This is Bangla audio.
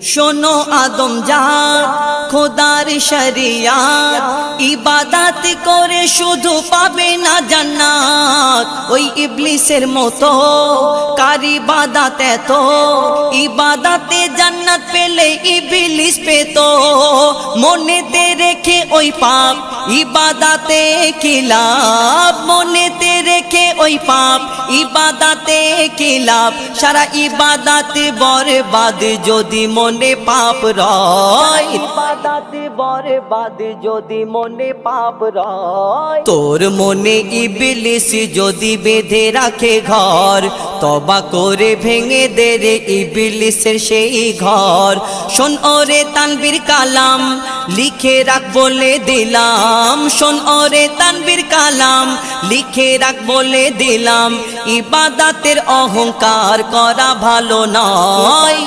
শোনো আদম জাত খোদার শরিয়াত ইবাদত করে শুধু পাবে না জান্নাত ওই ইবলিসের মতো কার ইবাদত এত ইবাদতে জান্নাত পেলে ইবলিস পেত মনেতে রেখে ওই পাপ ইবাদতে কি লাভ মনেতে রেখে ওই পাপ ইবাদতে কি লাভ সারা ইবাদতে বরবাদ যদি মনে পাপ রয় ইবাদতে বরবাদ যদি মনে পাপ রয় তোর মনে ইবলিস যদি বেঁধে রাখে ঘর তওবা করে ভেঙে দে রে ইবলিসের সেই ঘর শোন ওরে তানবীর কালাম লিখে রাখ বলে দিলাম শোন ওরে তানবীর কালাম লিখে রাখ বলে দিলাম ইবাদতের অহংকার করা ভালো নয়।